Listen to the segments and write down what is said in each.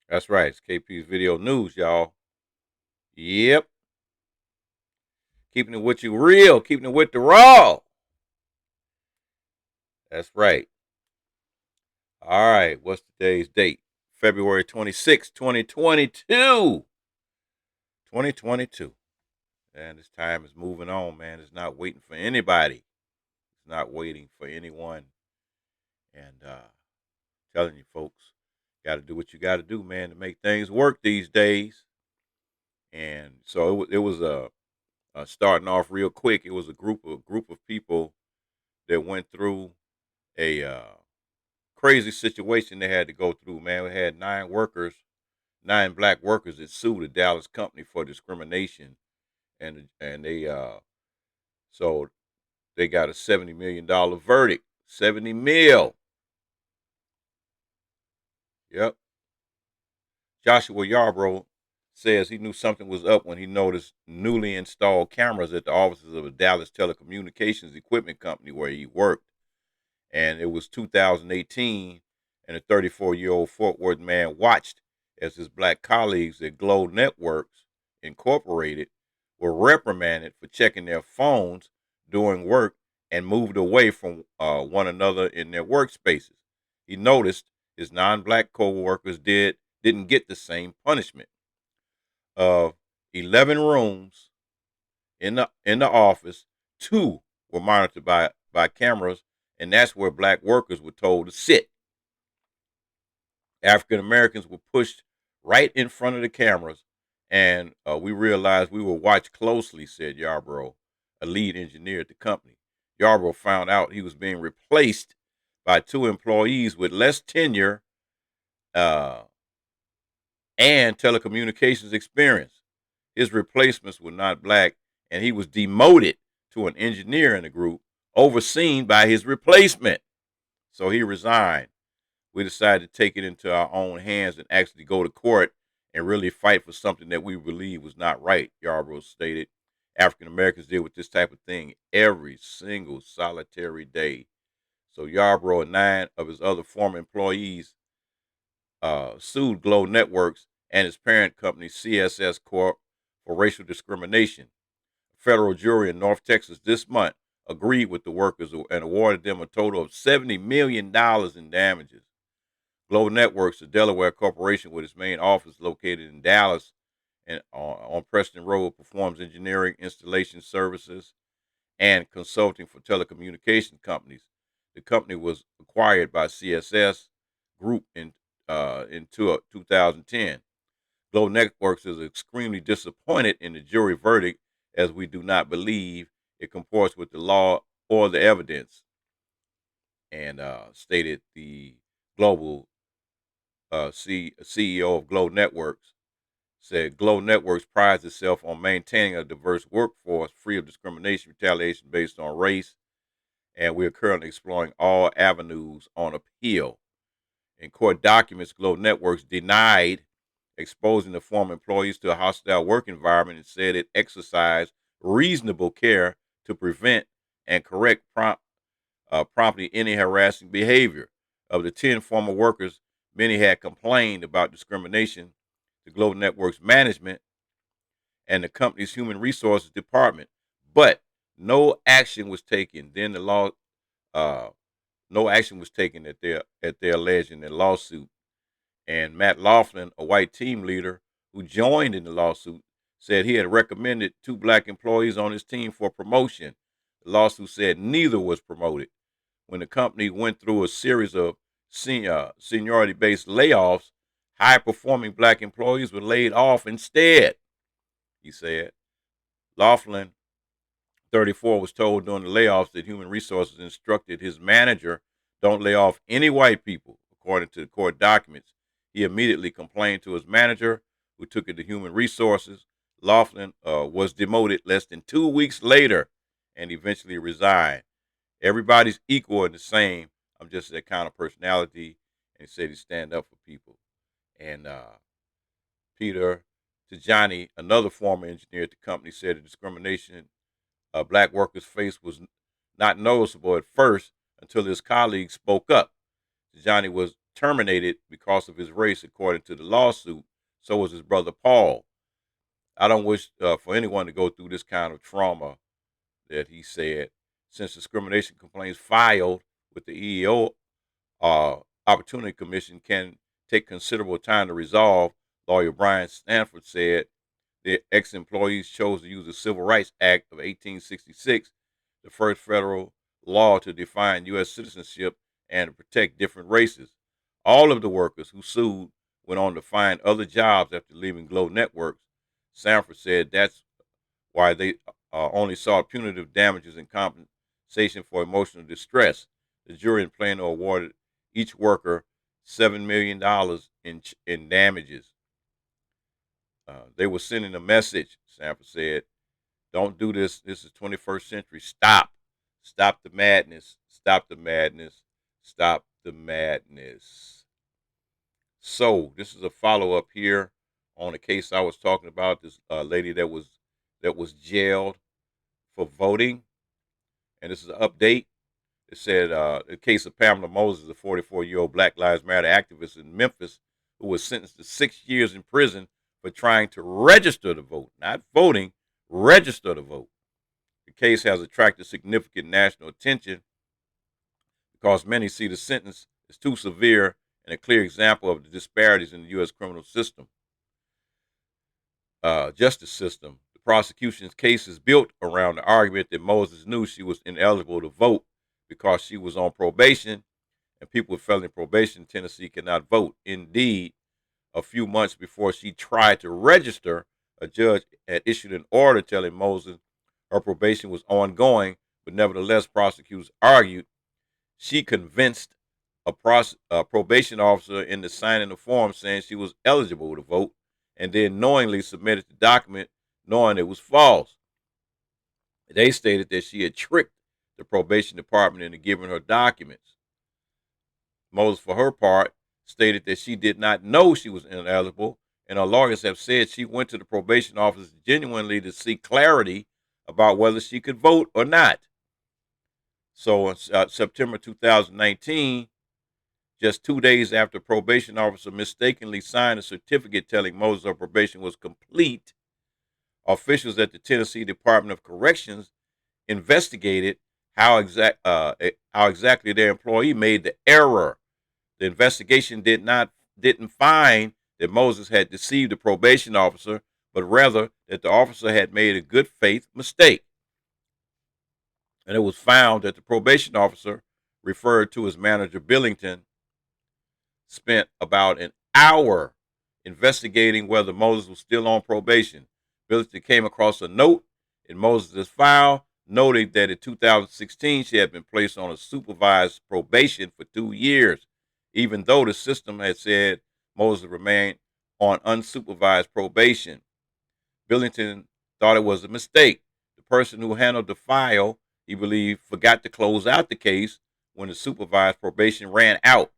That's right. It's KP's Video News, y'all. Yep. Keeping it with you real, keeping it with the raw. That's right. All right. What's today's date? February 26th, 2022. 2022. And this time is moving on, man. It's not waiting for anybody. It's not waiting for anyone. And telling you folks, got to do what you got to do, man, to make things work these days. And so it was starting off real quick. It was a group of people that went through a crazy situation they had to go through. Man, we had 9 black workers that sued a Dallas company for discrimination, and so they got a $70 million verdict. 70 mil. Yep. Joshua Yarbrough says he knew something was up when he noticed newly installed cameras at the offices of a Dallas telecommunications equipment company where he worked. And it was 2018, and a 34-year-old Fort Worth man watched as his black colleagues at Glow Networks Incorporated were reprimanded for checking their phones during work and moved away from one another in their workspaces. He noticed his non-black co-workers didn't get the same punishment. Of 11 rooms in the office, 2 were monitored by cameras, and that's where black workers were told to sit. African Americans were pushed right in front of the cameras, and we realized we were watched closely, said Yarbrough, a lead engineer at the company. Yarbrough found out he was being replaced by 2 employees with less tenure uh, and telecommunications experience. His replacements were not black, and he was demoted to an engineer in the group, overseen by his replacement. So he resigned. We decided to take it into our own hands and actually go to court and really fight for something that we believe was not right, Yarbrough stated. African Americans deal with this type of thing every single solitary day. So Yarbrough and 9 of his other former employees sued Glow Networks and its parent company, CSS Corp, for racial discrimination. A federal jury in North Texas this month agreed with the workers and awarded them a total of $70 million in damages. Glow Networks, a Delaware corporation with its main office located in Dallas and on Preston Road, performs engineering, installation services, and consulting for telecommunication companies. The company was acquired by CSS Group in 2010. Glow Networks is extremely disappointed in the jury verdict as we do not believe it comports with the law or the evidence, and stated the global CEO of Glow Networks. Said Glow Networks prides itself on maintaining a diverse workforce free of discrimination, retaliation based on race, and we are currently exploring all avenues on appeal. In court documents, Glow Networks denied exposing the former employees to a hostile work environment and said it exercised reasonable care to prevent and correct promptly any harassing behavior. Of the 10 former workers, many had complained about discrimination to Glow Networks management and the company's human resources department, but no action was taken. Then the law, uh, no action was taken at their alleged in their lawsuit. And Matt Laughlin, a white team leader who joined in the lawsuit, said he had recommended 2 black employees on his team for promotion. The lawsuit said neither was promoted. When the company went through a series of seniority-based layoffs, high-performing black employees were laid off instead, he said. Laughlin, 34, was told during the layoffs that Human Resources instructed his manager, don't lay off any white people, according to the court documents. He immediately complained to his manager, who took it to Human Resources. Laughlin was demoted less than 2 weeks later and eventually resigned. Everybody's equal and the same. I'm just that kind of personality. And he said he stand up for people. And Peter Tijani, another former engineer at the company, said the discrimination black workers faced was not noticeable at first until his colleagues spoke up. Tijani was terminated because of his race, according to the lawsuit. So was his brother Paul. I don't wish for anyone to go through this kind of trauma, that he said. Since discrimination complaints filed with the EEO Opportunity Commission can take considerable time to resolve, lawyer Brian Stanford said the ex-employees chose to use the Civil Rights Act of 1866, the first federal law to define U.S. citizenship and to protect different races. All of the workers who sued went on to find other jobs after leaving Glow Networks. Sanford said that's why they only saw punitive damages and compensation for emotional distress. The jury in Plano awarded each worker $7 million in damages. They were sending a message, Sanford said. Don't do this. This is 21st century. Stop. Stop the madness. Stop the madness. Stop the madness. So this is a follow up here on a case I was talking about. This lady that was jailed for voting, and this is an update. It said the case of Pamela Moses, a 44-year-old Black Lives Matter activist in Memphis, who was sentenced to 6 years in prison for trying to register to vote, not voting, register to vote. The case has attracted significant national attention because many see the sentence as too severe and a clear example of the disparities in the U.S. criminal system, justice system. The prosecution's case is built around the argument that Moses knew she was ineligible to vote because she was on probation, and people with felony probation in Tennessee cannot vote. Indeed, a few months before she tried to register, a judge had issued an order telling Moses her probation was ongoing, but nevertheless, prosecutors argued she convinced a probation officer into signing the form saying she was eligible to vote, and then knowingly submitted the document knowing it was false. They stated that she had tricked the probation department into giving her documents. Moses, for her part, stated that she did not know she was ineligible, and her lawyers have said she went to the probation office genuinely to seek clarity about whether she could vote or not. So in September 2019, just 2 days after probation officer mistakenly signed a certificate telling Moses her probation was complete, officials at the Tennessee Department of Corrections investigated how exactly their employee made the error. The investigation didn't find that Moses had deceived the probation officer, but rather that the officer had made a good faith mistake. And it was found that the probation officer, referred to as Manager Billington, spent about an hour investigating whether Moses was still on probation. Billington came across a note in Moses' file noting that in 2016 she had been placed on a supervised probation for 2 years, even though the system had said Moses remained on unsupervised probation. Billington thought it was a mistake. The person who handled the file, he believed, forgot to close out the case when the supervised probation ran out.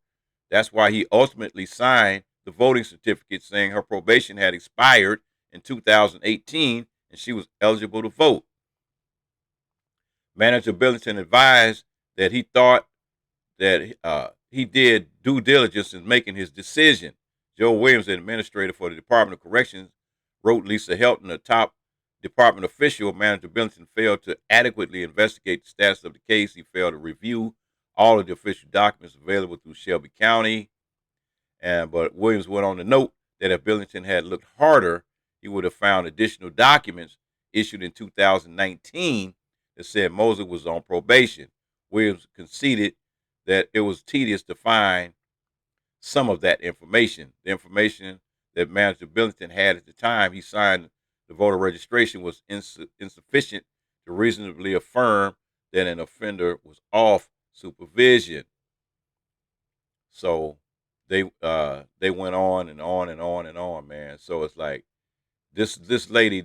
That's why he ultimately signed the voting certificate saying her probation had expired in 2018 and she was eligible to vote. Manager Billington advised that he thought that he did due diligence in making his decision. Joe Williams, an administrator for the Department of Corrections, wrote Lisa Helton, a top department official. Manager Billington failed to adequately investigate the status of the case. He failed to review all of the official documents available through Shelby County. But Williams went on to note that if Billington had looked harder, he would have found additional documents issued in 2019 that said Moses was on probation. Williams conceded that it was tedious to find some of that information. The information that Manager Billington had at the time he signed the voter registration was insufficient to reasonably affirm that an offender was off supervision. So they went on and on and on and on, man. So it's like this lady,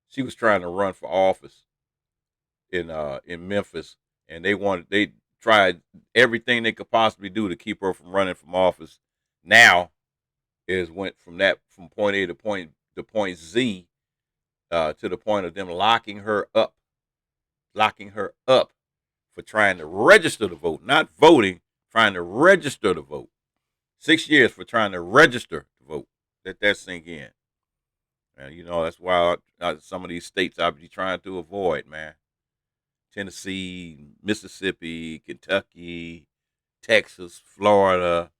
she was trying to run for office in Memphis, and they tried everything they could possibly do to keep her from running from office. Now is went from point A to point Z, to the point of them locking her up for trying to register to vote, not voting, trying to register to vote. 6 years for trying to register to vote. Let that sink in. And that's why some of these states I'll be trying to avoid, man. Tennessee, Mississippi, Kentucky, Texas, Florida,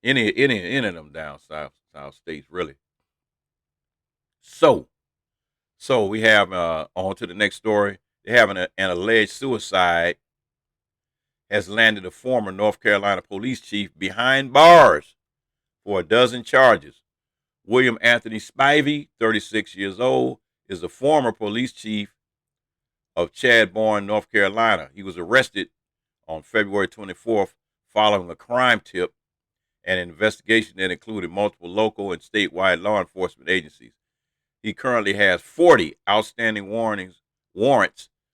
any of them down south states, really. So we have, on to the next story. They have an alleged suicide has landed a former North Carolina police chief behind bars for a dozen charges. William Anthony Spivey, 36 years old, is a former police chief of Chadbourne, North Carolina. He was arrested on February 24th following a crime tip and an investigation that included multiple local and statewide law enforcement agencies. He currently has 40 outstanding warrants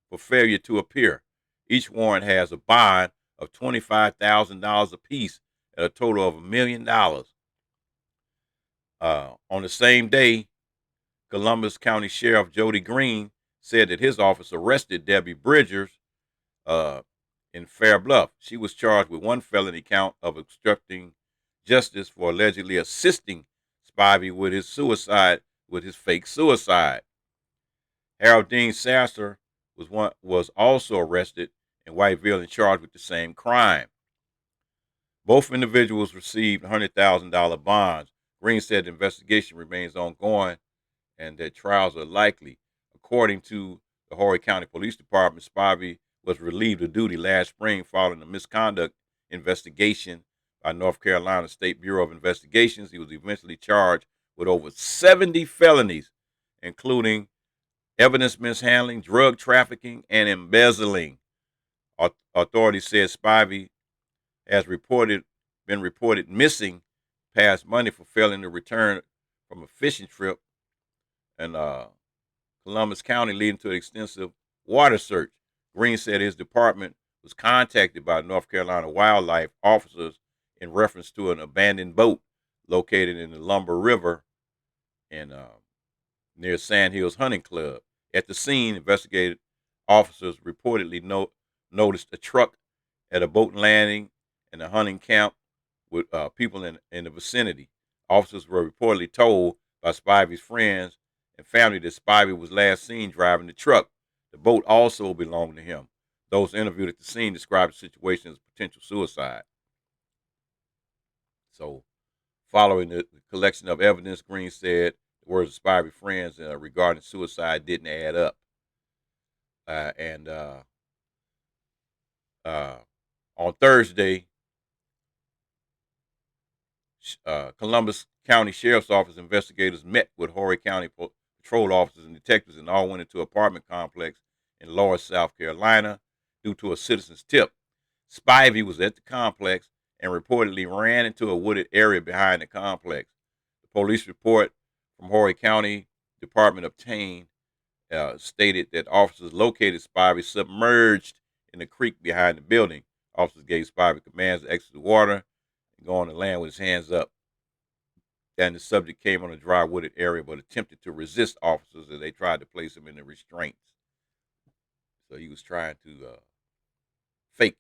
for failure to appear. Each warrant has a bond of $25,000 apiece at a total of $1 million. On the same day, Columbus County Sheriff Jody Green said that his office arrested Debbie Bridgers in Fair Bluff. She was charged with one felony count of obstructing justice for allegedly assisting Spivey with his fake suicide. Harold Dean Sasser was also arrested in Whiteville and charged with the same crime. Both individuals received $100,000 bonds. Green said the investigation remains ongoing and that trials are likely. According to the Horry County Police Department, Spivey was relieved of duty last spring following a misconduct investigation by North Carolina State Bureau of Investigations. He was eventually charged with over 70 felonies, including evidence mishandling, drug trafficking, and embezzling. Authorities said Spivey has been reported missing past money for failing to return from a fishing trip in Columbus County, leading to an extensive water search. Green said his department was contacted by North Carolina wildlife officers in reference to an abandoned boat located in the Lumber River and near Sand Hills Hunting Club. At the scene, investigative officers reportedly noticed a truck at a boat landing and a hunting camp with people in the vicinity. Officers were reportedly told by Spivey's friends and family that Spivey was last seen driving the truck. The boat also belonged to him. Those interviewed at the scene described the situation as potential suicide. So, following the collection of evidence, Green said the words of Spivey's friends regarding suicide didn't add up. And on Thursday, Columbus County Sheriff's Office investigators met with Horry County patrol officers and detectives and all went into an apartment complex in Lower South Carolina due to a citizen's tip. Spivey was at the complex and reportedly ran into a wooded area behind the complex. The police report from Horry County Department obtained stated that officers located Spivey submerged in the creek behind the building. Officers gave Spivey commands to exit the water and go on the land with his hands up. Then the subject came on a dry wooded area but attempted to resist officers as they tried to place him in the restraints. So he was trying to fake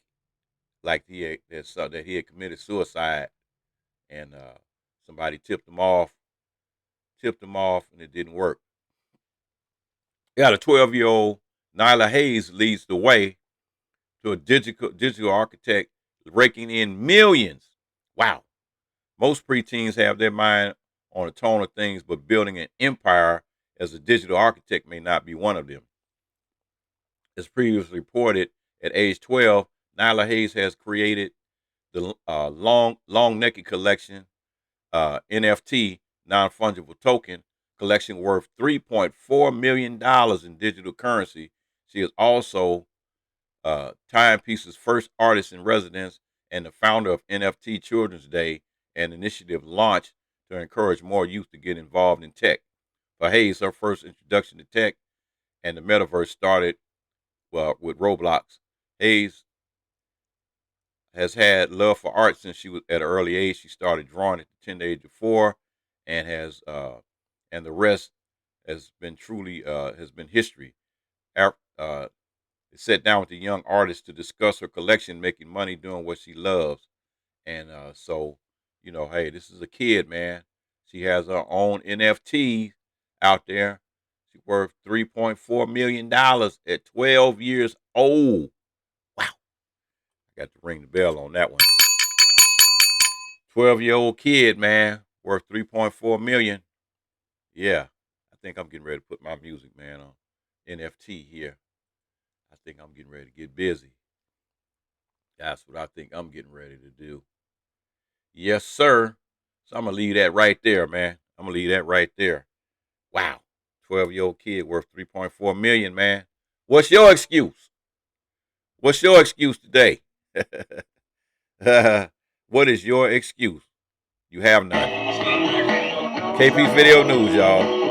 like that he had committed suicide, and somebody tipped him off, and it didn't work. Yeah, the 12-year-old Nyla Hayes leads the way to a digital architect raking in millions. Wow. Most preteens have their mind on a tone of things, but building an empire as a digital architect may not be one of them. As previously reported, at age 12, Nyla Hayes has created the Long Naked Collection NFT, non-fungible token collection worth $3.4 million in digital currency. She is also Timepiece's first artist in residence and the founder of NFT Children's Day, an initiative launched to encourage more youth to get involved in tech. For Hayes, her first introduction to tech and the metaverse started with Roblox. Hayes has had love for art since she was at an early age. She started drawing at the tender age of 4, and and the rest has been truly has been history. Uh, sat down with the young artist to discuss her collection, making money doing what she loves. And so, hey, this is a kid, man. She has her own NFT out there. She's worth $3.4 million at 12 years old. Wow, I got to ring the bell on that one. 12-year-old kid, man, worth 3.4 million. Yeah, I think I'm getting ready to put my music, man, on NFT here. I think I'm getting ready to get busy. That's what I think I'm getting ready to do. Yes, sir. So I'm gonna leave that right there, man. I'm gonna leave that right there. Wow. 12-year-old kid worth 3.4 million, man. What's your excuse? What's your excuse today? What is your excuse? You have none. KP Video News, y'all.